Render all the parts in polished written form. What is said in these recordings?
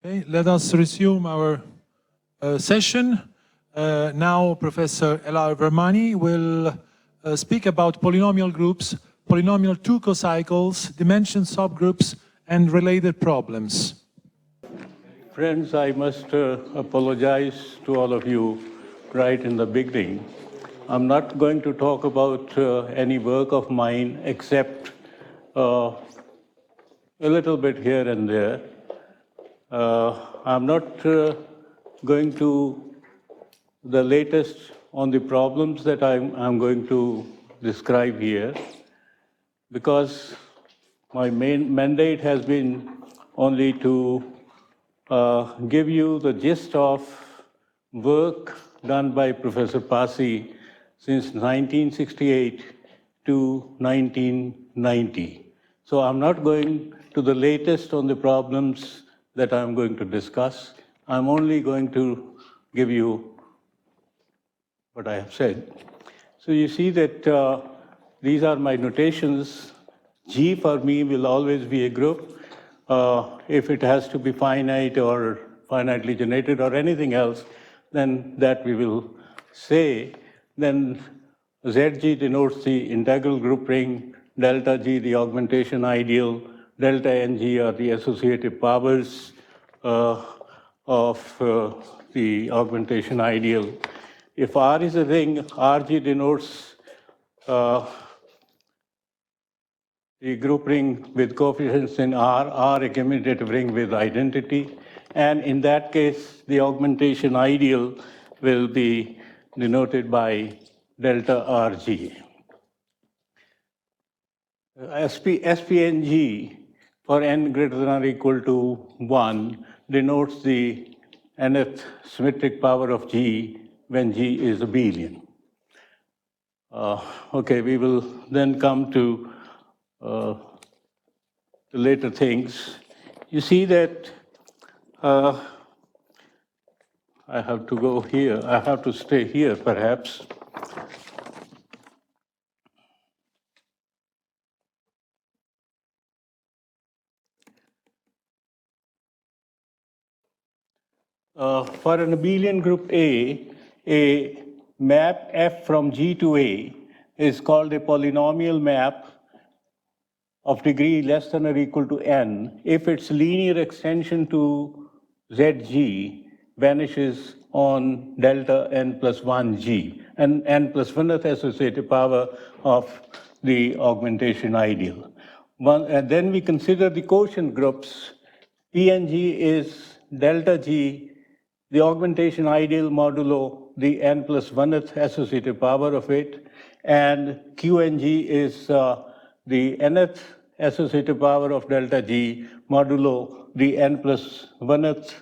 Okay, let us resume our session. Now Professor Vermani will speak about polynomial groups, polynomial 2 cocycles, dimension subgroups, and related problems. Friends, I must apologize to all of you right in the beginning. I'm not going to talk about any work of mine except a little bit here and there. I'm not going to the latest on the problems that I'm going to describe here, because my main mandate has been only to give you the gist of work done by Professor Pasi since 1968 to 1990. So I'm not going to the latest on the problems that I'm going to discuss. I'm only going to give you what I have said. So you see that these are my notations. G for me will always be a group. If it has to be finite or finitely generated or anything else, then that we will say. Then ZG denotes the integral group ring, delta G the augmentation ideal, delta NG are the associative powers of the augmentation ideal. If R is a ring, RG denotes the group ring with coefficients in R a commutative ring with identity. And in that case, the augmentation ideal will be denoted by delta RG. SPNG for n greater than or equal to 1 denotes the nth symmetric power of G when G is abelian. Okay, we will then come to the later things. You see that I have to go here. I have to stay here, perhaps. For an abelian group a map F from G to A is called a polynomial map of degree less than or equal to n if its linear extension to ZG vanishes on delta n plus 1 G, and n plus 1th associative power of the augmentation ideal. And then we consider the quotient groups. PNG is delta G, the augmentation ideal modulo the n plus 1th associative power of it, and QNG is the nth associative power of delta G modulo the n plus 1th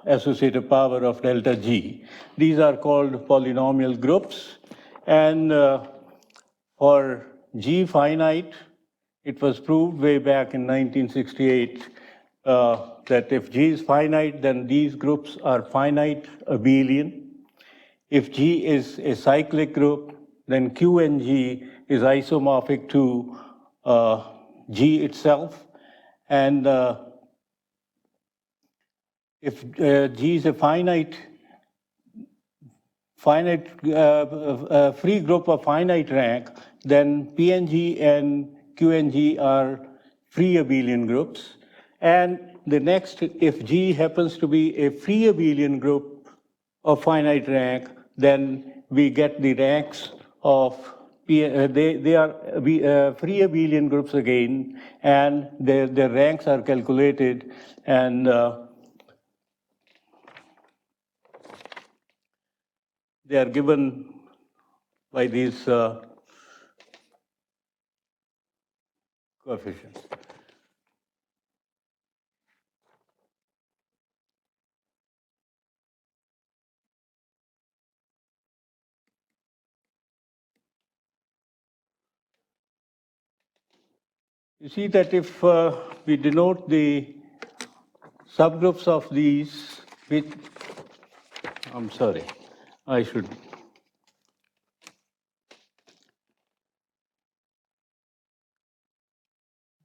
associative power of delta G. These are called polynomial groups. And for G finite, it was proved way back in 1968 that if G is finite, then these groups are finite abelian. If G is a cyclic group, then Q and G is isomorphic to G itself. And if G is a finite free group of finite rank, then PNG and QNG are free abelian groups. And the next, if G happens to be a free abelian group of finite rank, then we get the ranks of they are free abelian groups again, and their ranks are calculated, and they are given by these coefficients. You see that if we denote the subgroups of these with, I'm sorry, I should.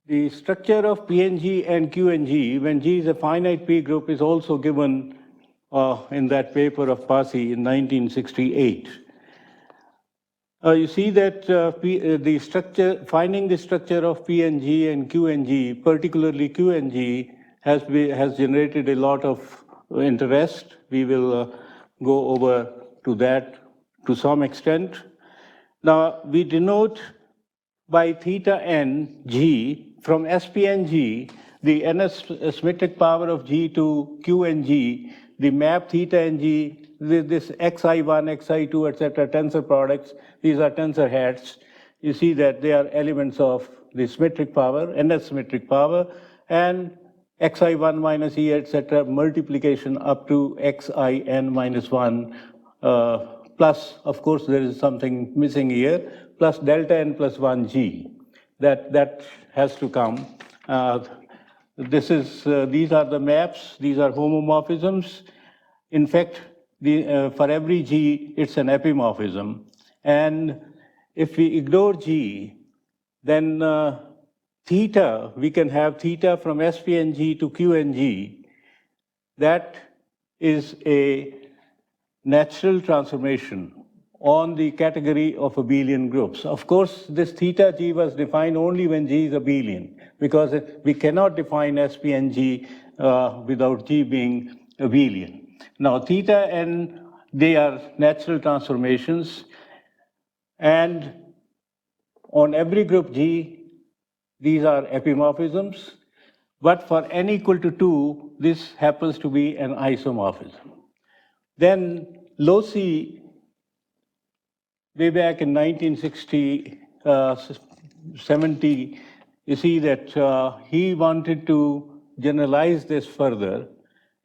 The structure of PNG and QNG, when G is a finite P group, is also given in that paper of Passy in 1968. You see that the structure, finding the structure of PNG and QNG, particularly QNG, has generated a lot of interest. We will go over to that to some extent. Now, we denote by theta n G from SPNG, the nth symmetric power of G to QNG, the map theta n G, this xi1, xi2, etc. tensor products, these are tensor heads. You see that they are elements of the symmetric power, nth symmetric power, and xi1 minus e, etc. multiplication up to xin minus 1, plus, of course, there is something missing here, plus delta n plus 1 G. That has to come. These are the maps, these are homomorphisms. In fact, for every G, it's an epimorphism. And if we ignore G, then theta, we can have theta from SPNG to QNG. That is a natural transformation on the category of abelian groups. Of course, this theta G was defined only when G is abelian, because we cannot define SPNG without G being abelian. Now, theta and they are natural transformations, and on every group G, these are epimorphisms, but for n equal to 2, this happens to be an isomorphism. Then Locy, way back in 1960, 70, you see that he wanted to generalize this further,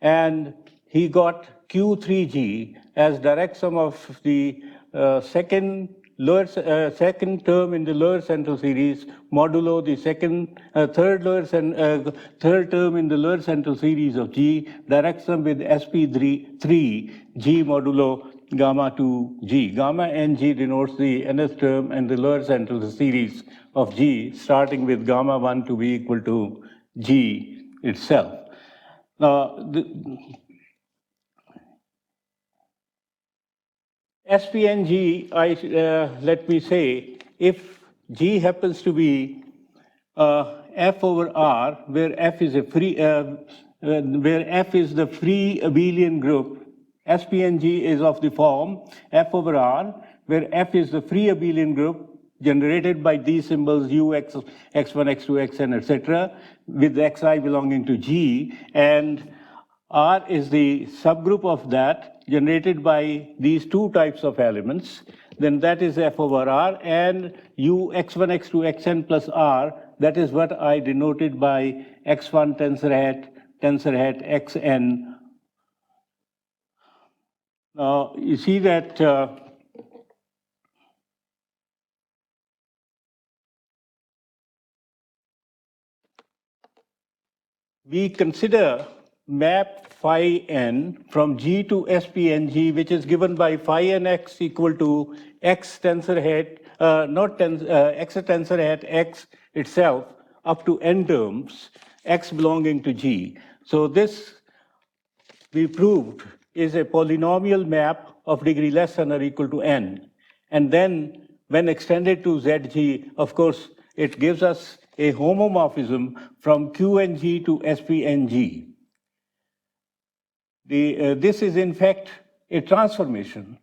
and he got Q3G as direct sum of the second term in the lower central series modulo the third term in the lower central series of G, direct sum with SP3 G modulo gamma 2 G. Gamma n G denotes the nth term and the lower central series of G, starting with gamma 1 to be equal to G itself. Now, SPNG, let me say, if G happens to be F over R, where F is the free abelian group, SPNG is of the form F over R, where F is the free abelian group generated by these symbols U, X, X1, X2, Xn, etc., with Xi belonging to G, and R is the subgroup of that generated by these two types of elements, then that is F over R, and U, X1, X2, Xn plus R, that is what I denoted by X1 tensor hat, Xn. Now, you see that we consider map phi n from G to SPNG, which is given by phi n x equal to x tensor hat, x tensor hat x itself up to n terms, x belonging to G. So this, we proved, is a polynomial map of degree less than or equal to n. And then when extended to ZG, of course, it gives us a homomorphism from QNG to SPNG. This is in fact a transformation,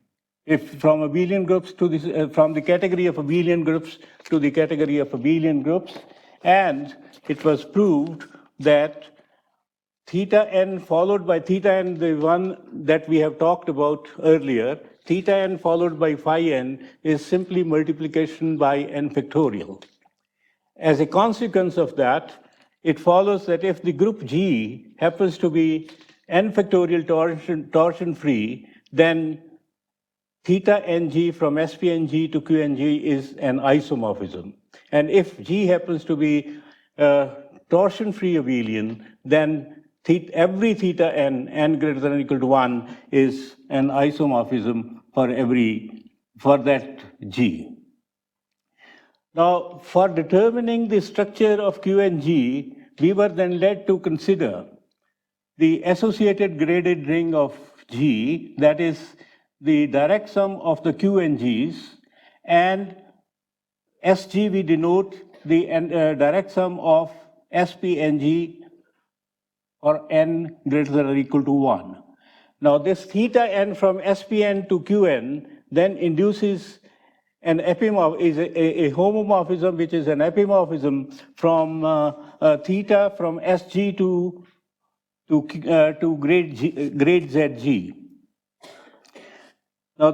if from abelian groups to this, from the category of abelian groups to the category of abelian groups, and it was proved that theta n followed by theta n, the one that we have talked about earlier, theta n followed by phi n is simply multiplication by n factorial. As a consequence of that, it follows that if the group G happens to be n factorial torsion free, then theta ng from SPNG to QNG is an isomorphism. And if G happens to be torsion free abelian, then every theta n greater than or equal to 1 is an isomorphism for that G. Now, for determining the structure of Q and G, we were then led to consider the associated graded ring of G, that is the direct sum of the Q and G's, and SG we denote the direct sum of SP and G or n greater than or equal to 1. Now this theta n from SPN to Qn then induces an is a homomorphism, which is an epimorphism from theta from SG to grade ZG. Now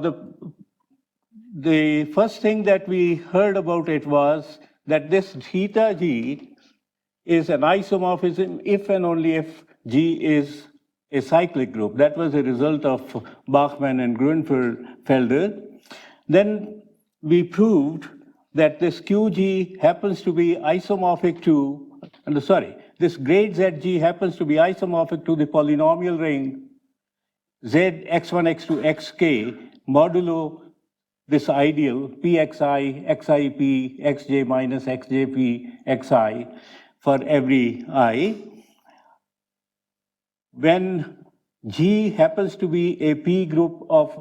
the first thing that we heard about it was that this theta G is an isomorphism if and only if G is a cyclic group. That was a result of Bachmann and Grunfelder. Then we proved that this QG happens to be isomorphic to, this grade ZG happens to be isomorphic to the polynomial ring Z x1, x2, xk modulo this ideal pxi, xip, xj minus xjp, xi for every I, when G happens to be a P group of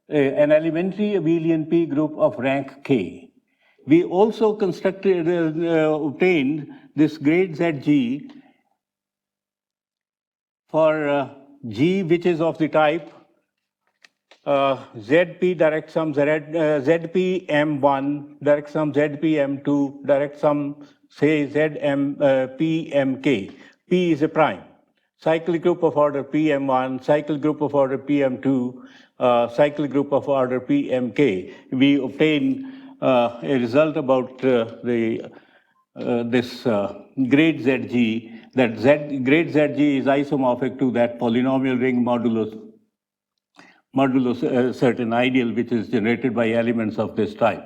an elementary abelian P group of rank K. We also constructed, obtained this grade ZG for G, which is of the type ZP direct sum ZP M1, direct sum ZP M2, direct sum say ZM P MK. P is a prime. Cyclic group of order PM1, cyclic group of order PM2, cyclic group of order PMK. We obtain a result about this grade ZG, that grade ZG is isomorphic to that polynomial ring modulo certain ideal which is generated by elements of this type.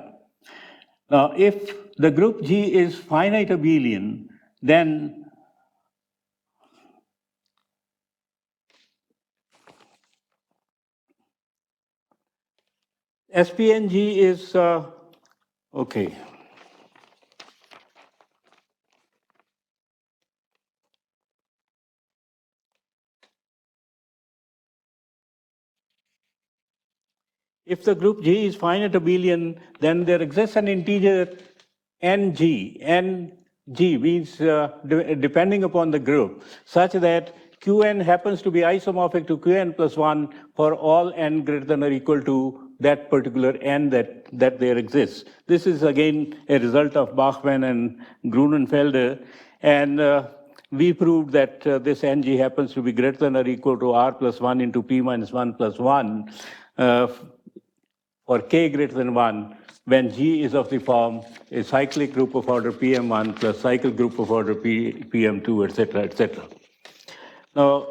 Now, if the group G is finite abelian, then SPNG is, okay. If the group G is finite abelian, then there exists an integer NG. NG means depending upon the group, such that Qn happens to be isomorphic to Qn plus 1 for all n greater than or equal to that particular n that there exists. This is again a result of Bachmann and Grunfelder, and we proved that this Ng happens to be greater than or equal to R plus 1 into P minus 1 plus 1 for k greater than 1, when G is of the form a cyclic group of order Pm1 plus cyclic group of order Pm2, etc., etc. Now,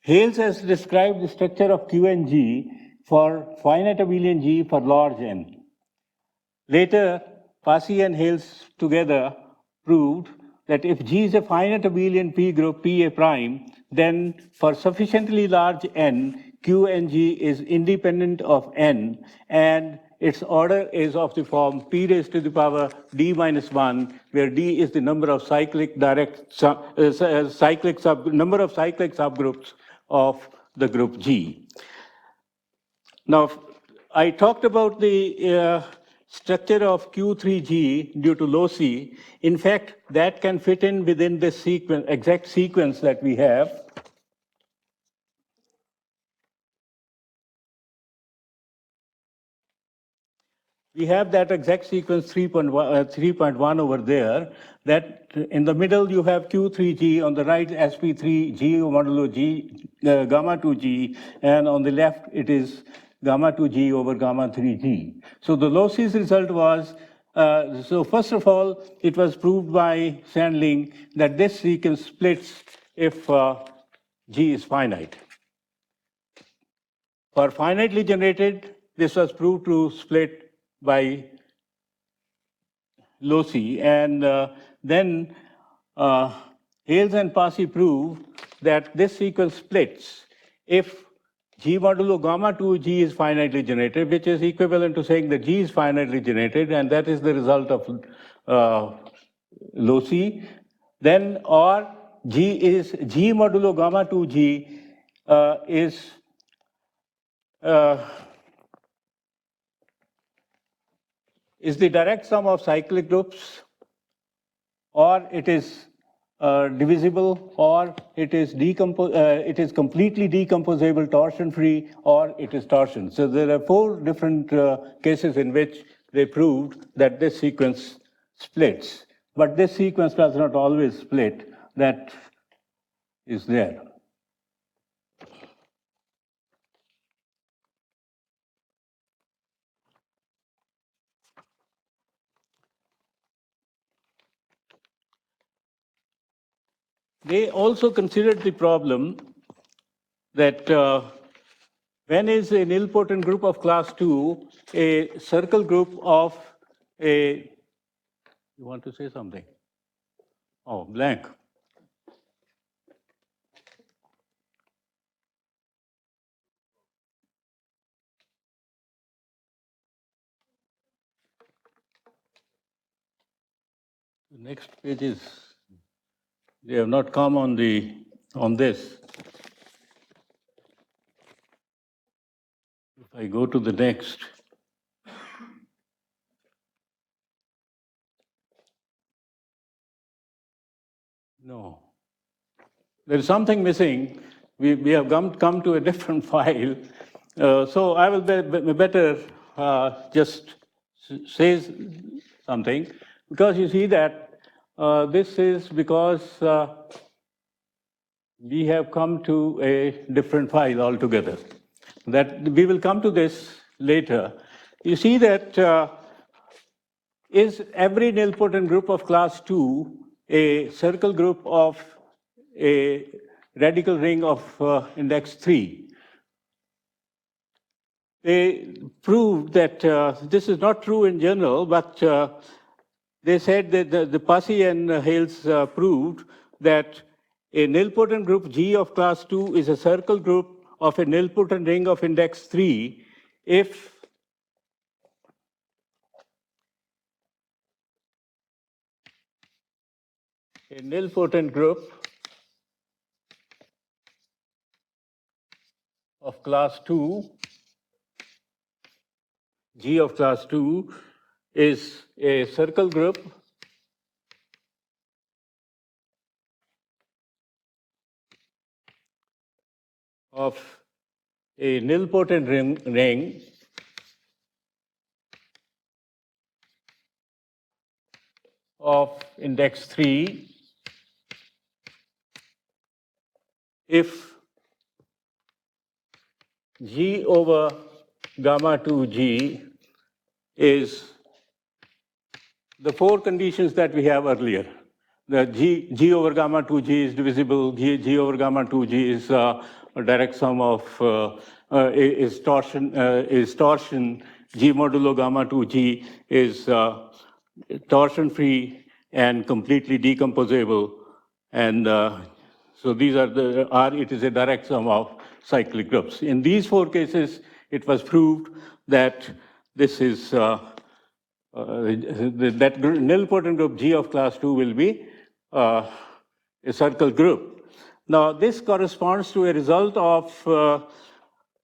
Hales has described the structure of Q and G for finite abelian G for large n. Later, Passy and Hales together proved that if G is a finite abelian P group Pa prime, then for sufficiently large n, Q and G is independent of n, and its order is of the form P raised to the power D minus 1, where D is the number of cyclic subgroups of the group G. Now, I talked about the structure of Q3G due to loci. In fact, that can fit in within this sequence, exact sequence that we have. We have that exact sequence 3.1 over there, that in the middle you have Q3G, on the right SP3G modulo G, gamma 2G, and on the left it is gamma 2G over gamma 3G. So the locis result was, so first of all, it was proved by Sandling that this sequence splits if G is finite. For finitely generated, this was proved to split by loci, and then Hales and Passy prove that this sequence splits if G modulo gamma 2G is finitely generated, which is equivalent to saying that G is finitely generated, and that is the result of loci. Then, or G modulo gamma 2G is the direct sum of cyclic groups, or it is divisible, or it is completely decomposable, torsion-free, or it is torsion. So there are 4 different cases in which they proved that this sequence splits. But this sequence does not always split. That is there. They also considered the problem that when is a nilpotent group of class 2 a circle group of a, you want to say something? Oh, blank. The next page is, they have not come on this. If I go to the next, no. There is something missing. We have come to a different file. So I will better just say something, because you see that this is because we have come to a different file altogether. That we will come to this later. You see that is every nilpotent group of class 2 a circle group of a radical ring of index 3? They proved that this is not true in general, but they said that the Passy and Hales proved that a nilpotent group G of class 2 is a circle group of a nilpotent ring of index 3 if a nilpotent group of class 2, G of class 2, is a circle group of a nilpotent ring of index 3 if G over gamma 2G is the 4 conditions that we have earlier. The G over gamma 2G is divisible, G over gamma 2G is a direct sum of, is torsion, G modulo gamma 2G is torsion-free and completely decomposable. And so these are it is a direct sum of cyclic groups. In these 4 cases, it was proved that this is, that nilpotent group G of class 2 will be a circle group. Now, this corresponds to a result of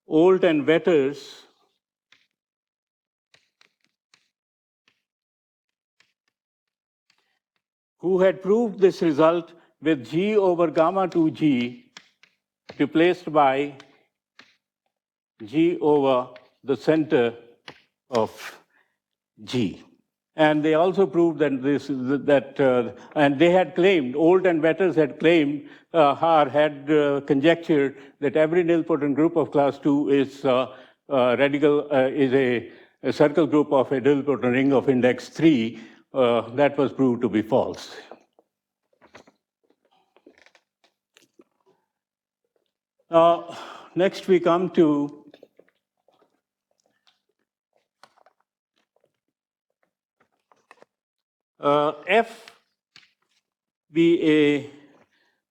Olt and Wetters who had proved this result with G over gamma 2G replaced by G over the center of G. And they also proved that and they had claimed, Olt and Wetters had claimed, had conjectured that every nilpotent group of class 2 is is a circle group of a nilpotent ring of index 3. That was proved to be false. Now, next we come to F be a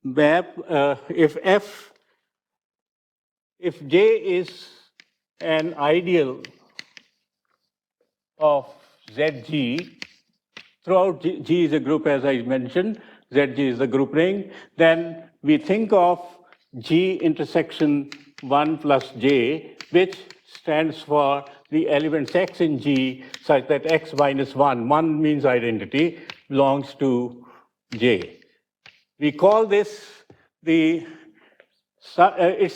map, if F if J is an ideal of ZG, throughout G is a group, as I mentioned, ZG is the group ring, then we think of G intersection 1 plus J, which stands for the elements X in G, such that X minus 1 means identity, belongs to J. We call this it's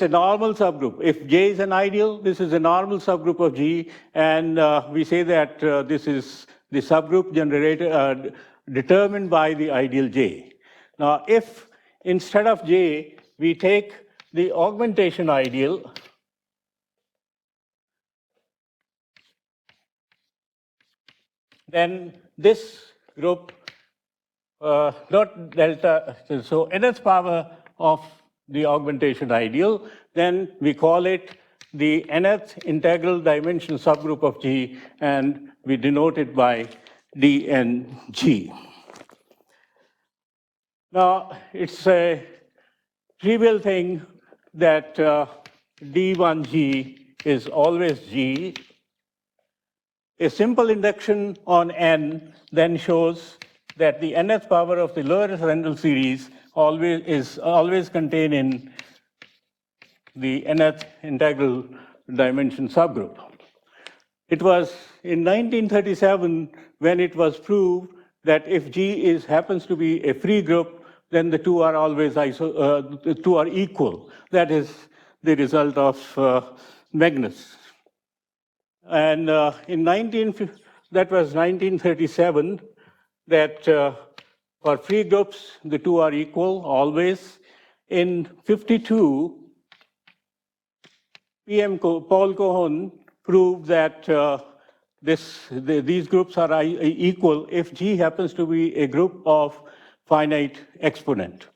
a normal subgroup. If J is an ideal, this is a normal subgroup of G, and we say that this is the subgroup generated, determined by the ideal J. Now, if instead of J, we take the augmentation ideal, then this group, not delta, so nth power of the augmentation ideal, then we call it the nth integral dimension subgroup of G, and we denote it by dNG. Now, it's a trivial thing that D1G is always G. A simple induction on N then shows that the nth power of the lower Randall series is always contained in the nth integral dimension subgroup. It was in 1937 when it was proved that if G happens to be a free group, then the two are always the two are equal. That is the result of Magnus. And that was 1937, that for free groups, the two are equal always. In 52, Paul Cohen proved that these groups are equal if G happens to be a group of finite exponent.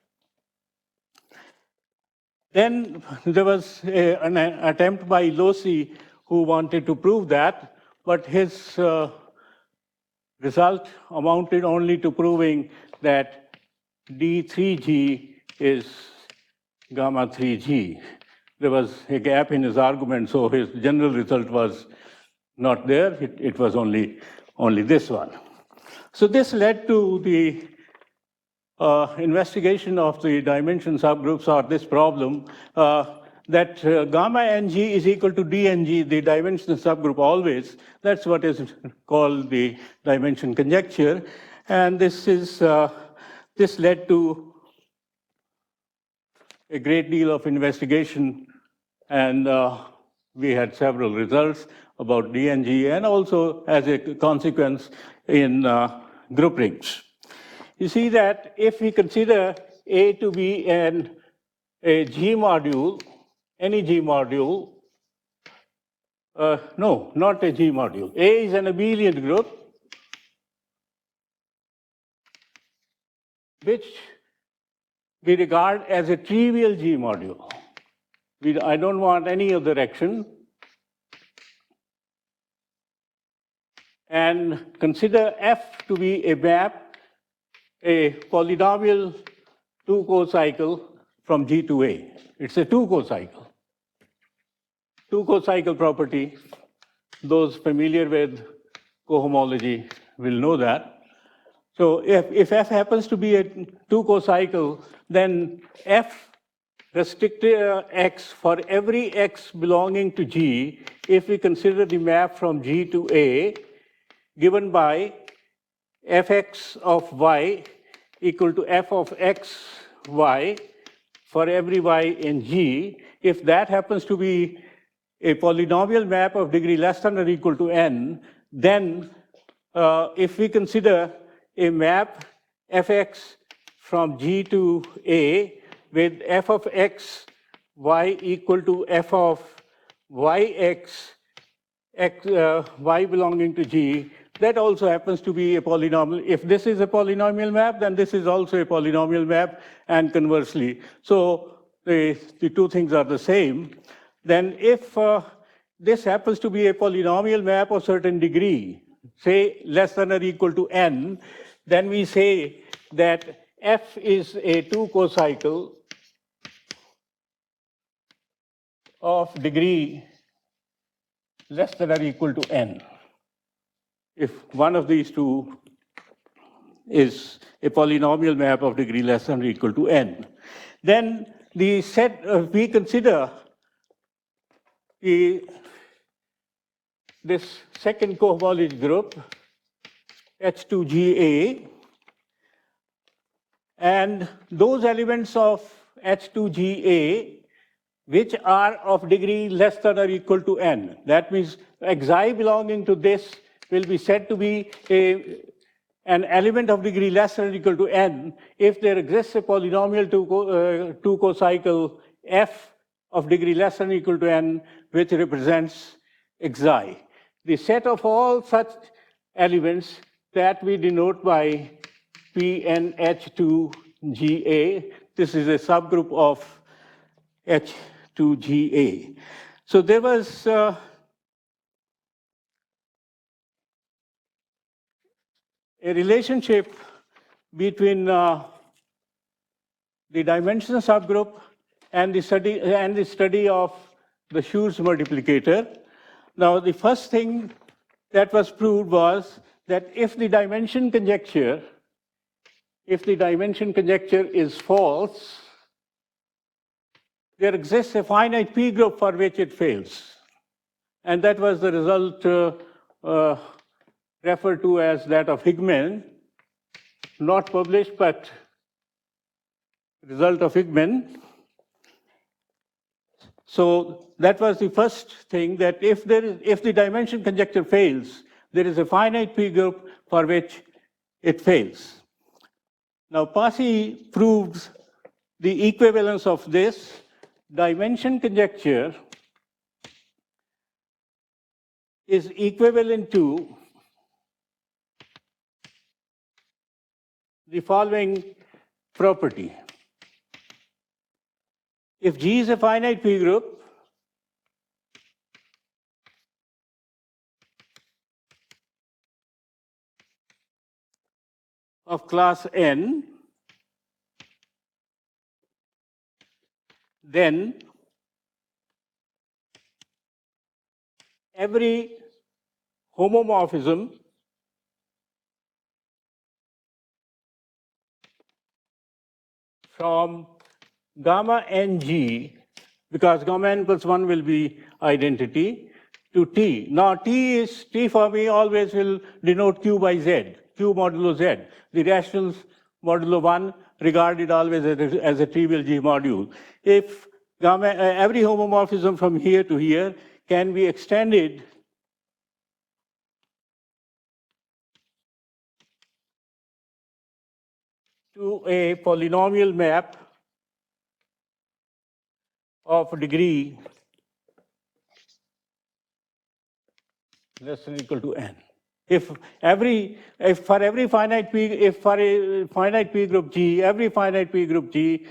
Then there was an attempt by Lossy, who wanted to prove that, but his result amounted only to proving that D3G is gamma 3G. There was a gap in his argument, so his general result was not there. It was only this one. So this led to the investigation of the dimension subgroups, or this problem, that gamma ng is equal to dng, the dimensional subgroup always. That's what is called the dimension conjecture. And this led to a great deal of investigation, and we had several results about dng, and also as a consequence in group rings. You see that if we consider A to be a G module, any G module, no, not a G module. A is an abelian group, which we regard as a trivial G module. I don't want any other action. And consider F to be a map, a polynomial 2 cocycle from G to A. It's a 2 cocycle. 2 cocycle property. Those familiar with cohomology will know that. So if F happens to be a 2 cocycle, then F restricted X for every X belonging to G, if we consider the map from G to A, given by Fx of Y equal to F of X, Y for every Y in G, if that happens to be a polynomial map of degree less than or equal to n, then if we consider a map Fx from G to A with F of X, Y equal to F of Yx, Y belonging to G, that also happens to be a polynomial. If this is a polynomial map, then this is also a polynomial map, and conversely. So the two things are the same. Then if this happens to be a polynomial map of certain degree, say less than or equal to n, then we say that F is a 2 cocycle of degree less than or equal to n. If one of these two is a polynomial map of degree less than or equal to n, then the set, we consider this second cohomology group, H2GA, and those elements of H2GA which are of degree less than or equal to n. That means xi belonging to this will be said to be an element of degree less than or equal to n if there exists a polynomial two cocycle f of degree less than or equal to n, which represents xi. The set of all such elements that we denote by PNH2GA, this is a subgroup of H2GA. So there was a relationship between the dimension subgroup and the study of the Schur's multiplicator. Now, the first thing that was proved was that if the dimension conjecture is false, there exists a finite P group for which it fails. And that was the result referred to as that of Higman, not published, but result of Higman. So that was the first thing, that if the dimension conjecture fails, there is a finite P group for which it fails. Now, Passy proves the equivalence of this dimension conjecture is equivalent to the following property. If G is a finite P group, of class n, then every homomorphism from gamma ng, because gamma n plus 1 will be identity, to T. Now, T for me always will denote Q by Z, Q modulo Z. The rationals modulo 1 regarded always as a trivial G module. If every homomorphism from here to here can be extended to a polynomial map of degree less than or equal to n. If for a finite P group G, every finite P group G,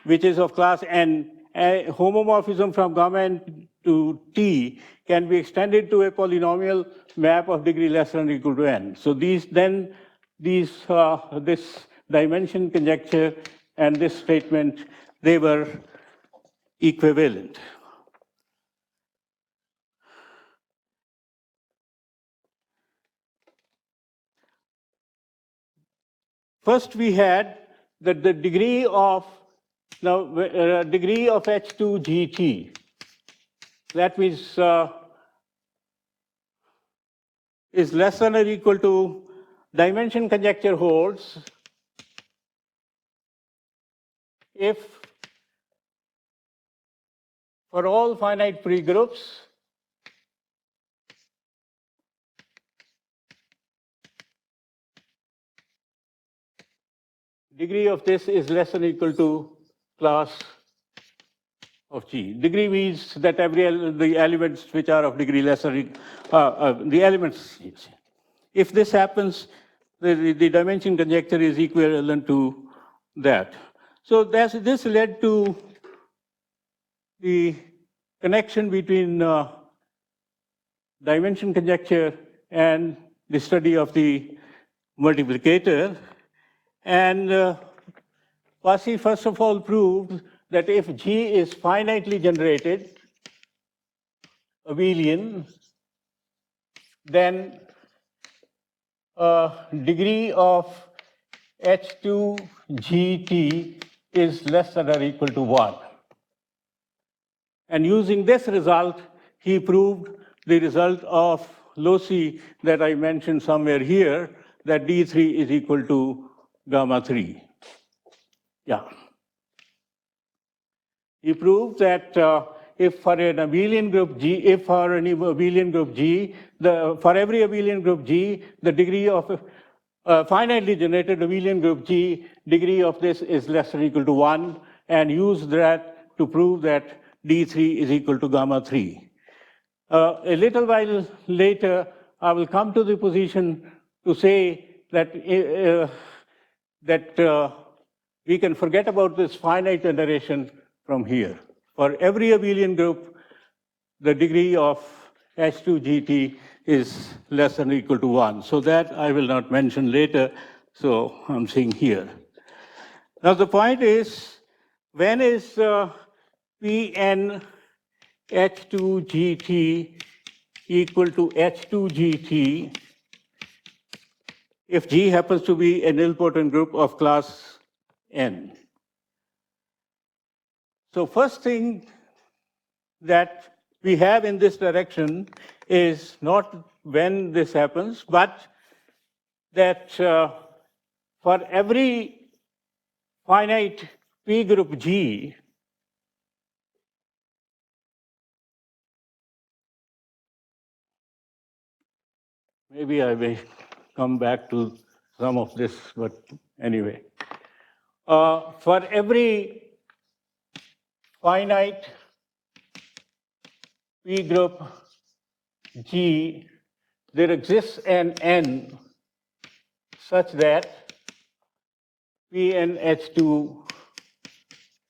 which is of class n, a homomorphism from gamma n to T can be extended to a polynomial map of degree less than or equal to n. So this dimension conjecture and this statement, they were equivalent. First, we had that the degree of H2GT, that means is less than or equal to dimension conjecture holds if for all finite pre-groups degree of this is less than or equal to class of G. Degree means that the elements which are of degree less than the elements. If this happens, the dimension conjecture is equivalent to that. So this led to the connection between dimension conjecture and the study of the multiplicator. And Passy first of all proved that if G is finitely generated, abelian, then degree of H2GT is less than or equal to 1. And using this result, he proved the result of loci that I mentioned somewhere here, that D3 is equal to gamma 3. Yeah. He proved that if for an abelian group G, if for an abelian group G, for every abelian group G, the degree of finitely generated abelian group G, degree of this is less than or equal to 1, and used that to prove that D3 is equal to gamma 3. A little while later, I will come to the position to say that, we can forget about this finite generation from here. For every abelian group, the degree of H2GT is less than or equal to 1. So that I will not mention later, so I'm saying here. Now the point is, when is Pn H2GT equal to H2GT if G happens to be a nilpotent group of class N? So first thing that we have in this direction is not when this happens, but that for every finite P group G, maybe I may come back to some of this, but anyway. For every finite P group G, there exists an N such that Pn(H2)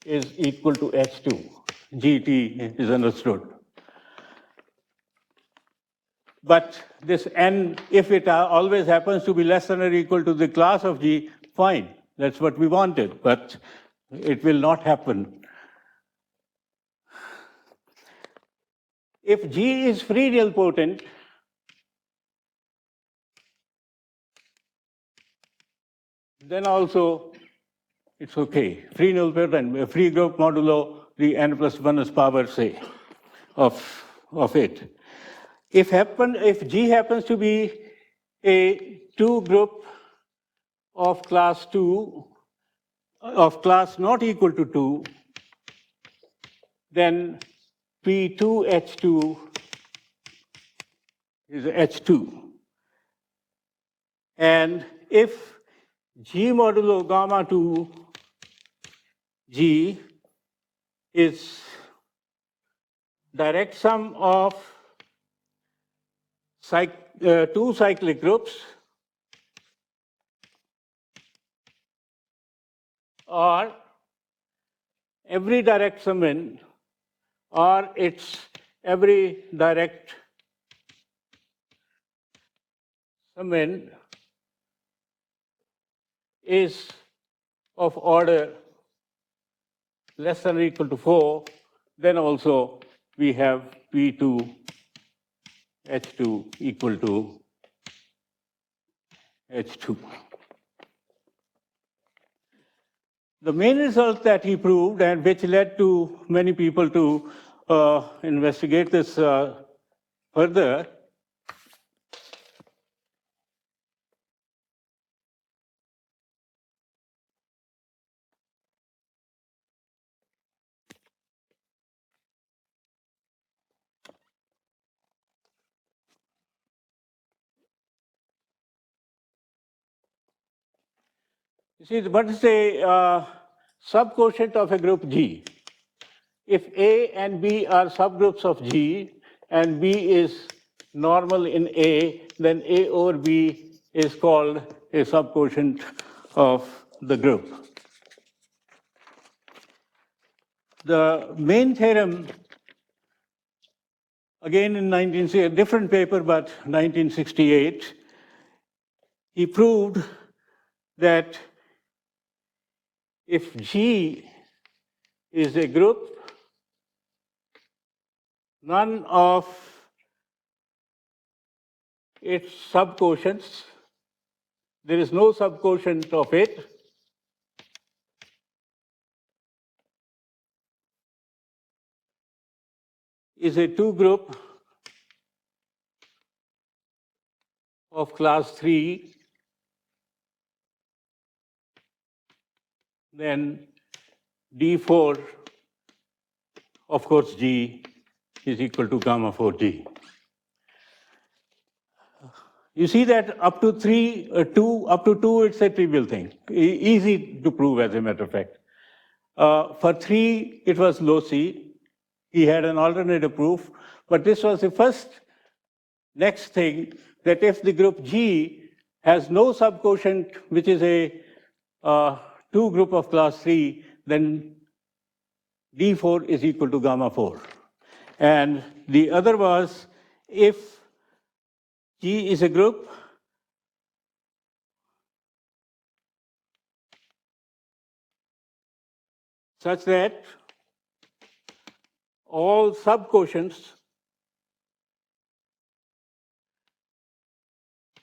is equal to H2. GT is understood. But this N, if it always happens to be less than or equal to the class of G, fine. That's what we wanted, but it will not happen. If G is free nilpotent, then also it's okay. Free nilpotent, a free group modulo the n plus 1 power, say, of it. If G happens to be a 2 group of class 2, of class not equal to 2, then P2H2 is H2. And if G modulo gamma 2 G is direct sum of two cyclic groups, or every direct sum in, or its every direct sum in is of order less than or equal to 4, then also we have P2 H2 equal to H2. The main result that he proved, and which led to many people to investigate this further, you see, what is a subquotient of a group G? If A and B are subgroups of G, and B is normal in A, then A over B is called a subquotient of the group. The main theorem, again in a different paper, but 1968, he proved that if G is a group none of its subquotients, there is no subquotient of it, is a two group of class 3, then D4, of course, G is equal to gamma 4G. You see that up to 2, it's a trivial thing, easy to prove as a matter of fact. For 3, it was low C. He had an alternative proof, but this was the first next thing, that if the group G has no subquotient, which is a two group of class 3, then D4 is equal to gamma 4. And the other was, if G is a group such that all subquotients,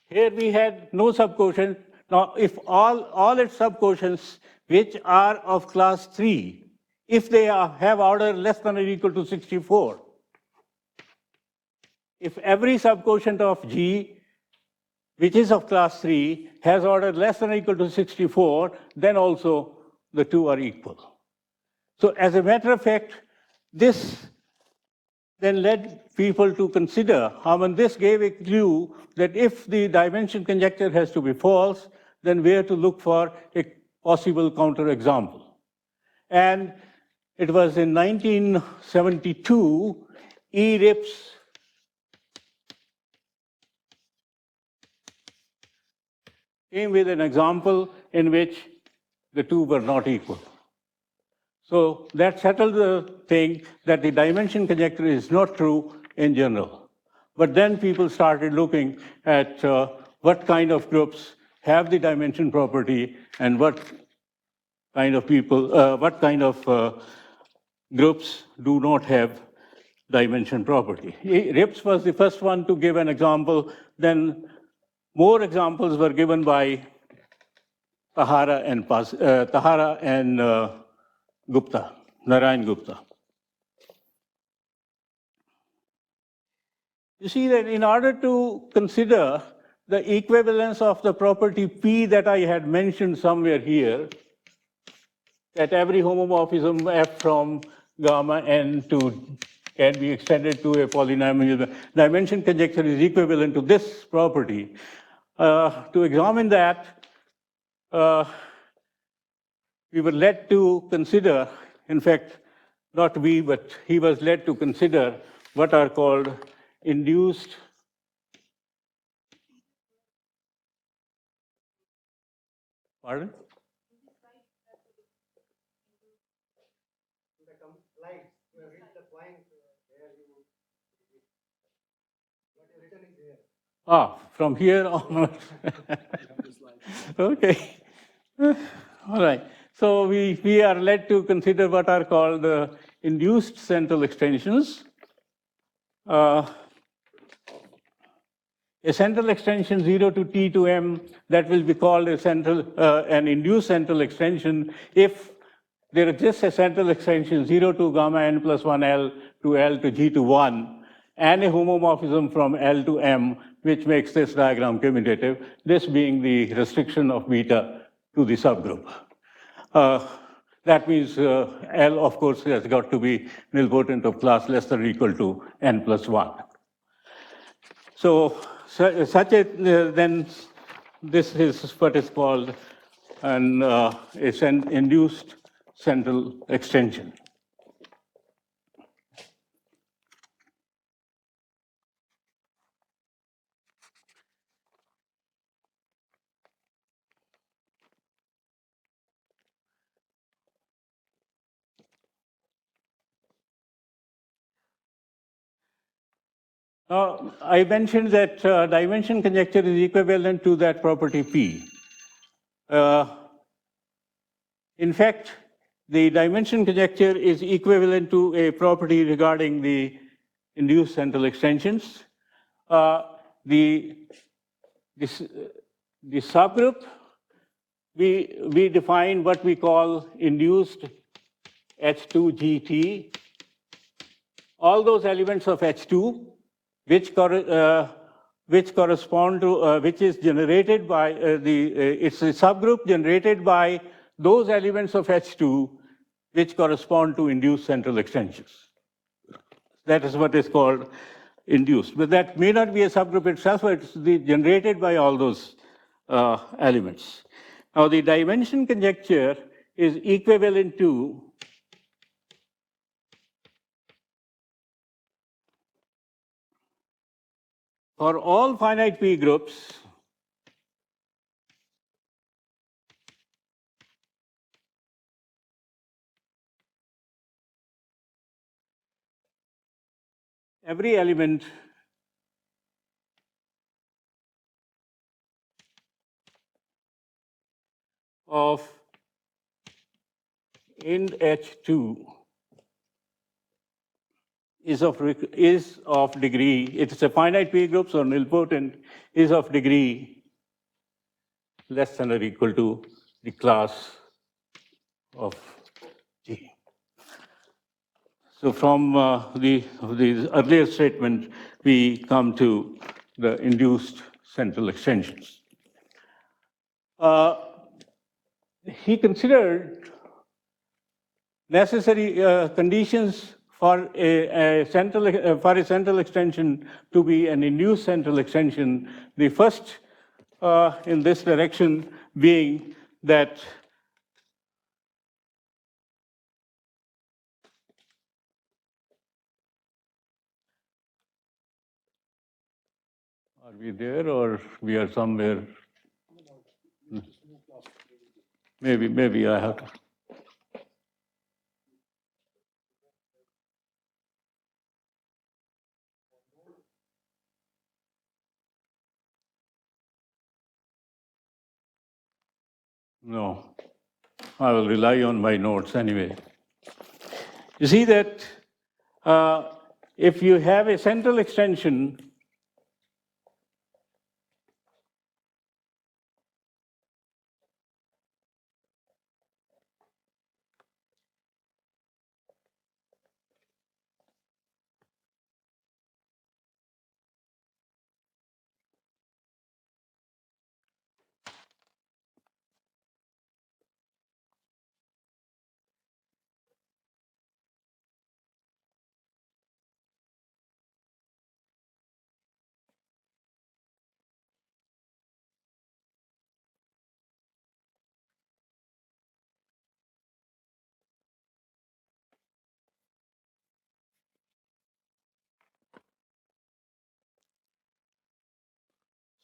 here we had no subquotient. Now, if all its subquotients which are of class 3, if they have order less than or equal to 64, if every subquotient of G which is of class 3 has order less than or equal to 64, then also the two are equal. So as a matter of fact, this then led people to consider, this gave a clue that if the dimension conjecture has to be false, then where to look for a possible counterexample. And it was in 1972, E. Rips came with an example in which the two were not equal. So that settled the thing that the dimension conjecture is not true in general. But then people started looking at what kind of groups have the dimension property and what kind of groups do not have dimension property. Rips was the first one to give an example. Then more examples were given by Tahara and Gupta, Narayan Gupta. You see that in order to consider the equivalence of the property P that I had mentioned somewhere here, that every homomorphism F from gamma n can be extended to a polynomial, dimension conjecture is equivalent to this property. To examine that, we were led to consider, in fact, not we, but he was led to consider what are called induced pardon? From here onwards. Okay. All right. So we are led to consider what are called the induced central extensions. A central extension 0 to T to M, that will be called an induced central extension if there exists a central extension 0 to gamma n plus 1L to L to G to 1, and a homomorphism from L to M, which makes this diagram commutative, this being the restriction of beta to the subgroup. That means L, of course, has got to be nilpotent of class less than or equal to n plus 1. So then this is what is called an induced central extension. I mentioned that dimension conjecture is equivalent to that property P. In fact, the dimension conjecture is equivalent to a property regarding the induced central extensions. The subgroup, we define what we call induced H2GT. All those elements of H2 which correspond to, which is generated by it's a subgroup generated by those elements of H2 which correspond to induced central extensions. That is what is called induced. But that may not be a subgroup itself, but it's generated by all those elements. Now, the dimension conjecture is equivalent to for all finite P groups, every element of ind H2 is of degree, it's a finite P group, so nilpotent is of degree less than or equal to the class of G. So from the earlier statement, we come to the induced central extensions. He considered necessary conditions for a central extension to be an induced central extension. The first in this direction being that are we there or we are somewhere? Maybe I have to. No, I will rely on my notes anyway. You see that if you have a central extension,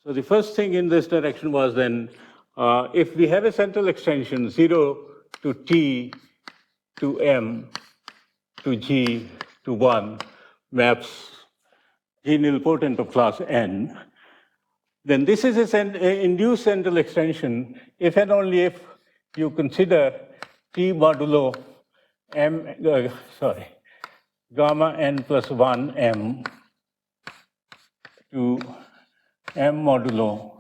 so the first thing in this direction was then, if we have a central extension 0 to t to m to g to 1 maps G nilpotent of class n, then this is an induced central extension if and only if you consider t modulo m, gamma n plus 1 m to m modulo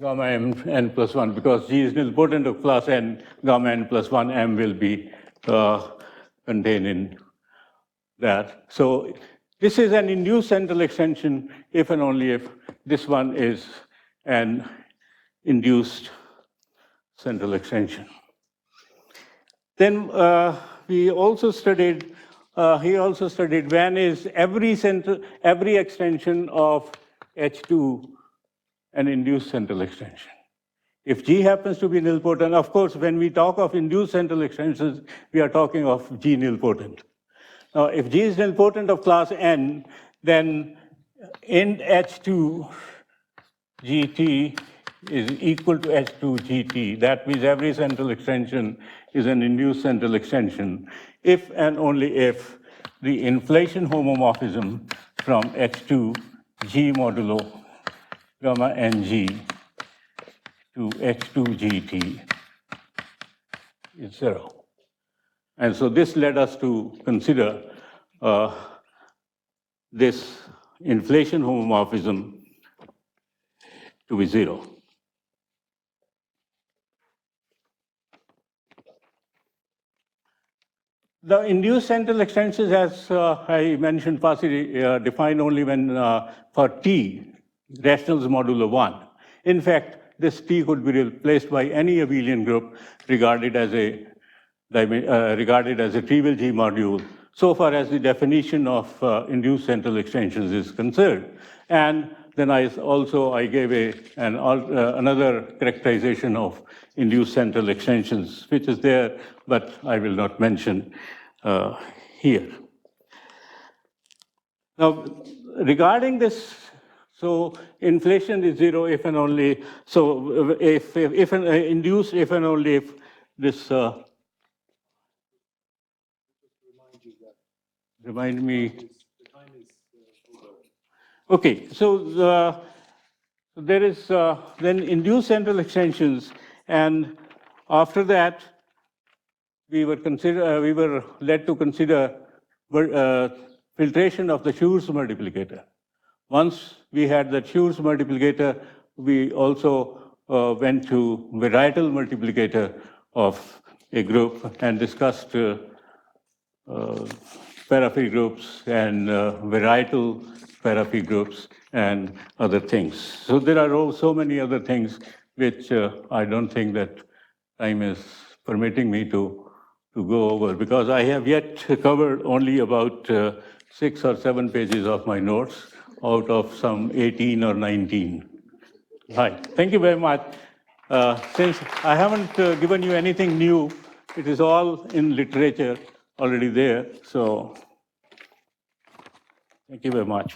gamma n plus 1, because G is nilpotent of class n, gamma n plus 1 m will be contained in that. So this is an induced central extension if and only if this one is an induced central extension. Then we also studied, he also studied when is every extension of H2 an induced central extension. If G happens to be nilpotent, of course, when we talk of induced central extensions, we are talking of G nilpotent. Now, if G is nilpotent of class n, then ind H2 GT is equal to H2 GT. That means every central extension is an induced central extension if and only if the inflation homomorphism from H2 G modulo gamma ng to H2 GT is 0. And so this led us to consider this inflation homomorphism to be 0. The induced central extensions, as I mentioned, partially defined only when for T, rationals modulo 1. In fact, this T could be replaced by any abelian group regarded as a trivial G module, so far as the definition of induced central extensions is concerned. And then I gave another characterization of induced central extensions, which is there, but I will not mention here. Now, regarding this, so inflation is 0 if and only, so if induced if and only if this, remind me. Okay, so there is then induced central extensions, and after that, we were led to consider filtration of the Schur's multiplicator. Once we had the Schur's multiplicator, we also went to varietal multiplicator of a group and discussed paraphy groups and varietal paraphy groups and other things. So there are so many other things which I don't think that time is permitting me to go over, because I have yet covered only about 6 or 7 pages of my notes out of some 18 or 19. Right, thank you very much. Since I haven't given you anything new, it is all in literature already there, so thank you very much.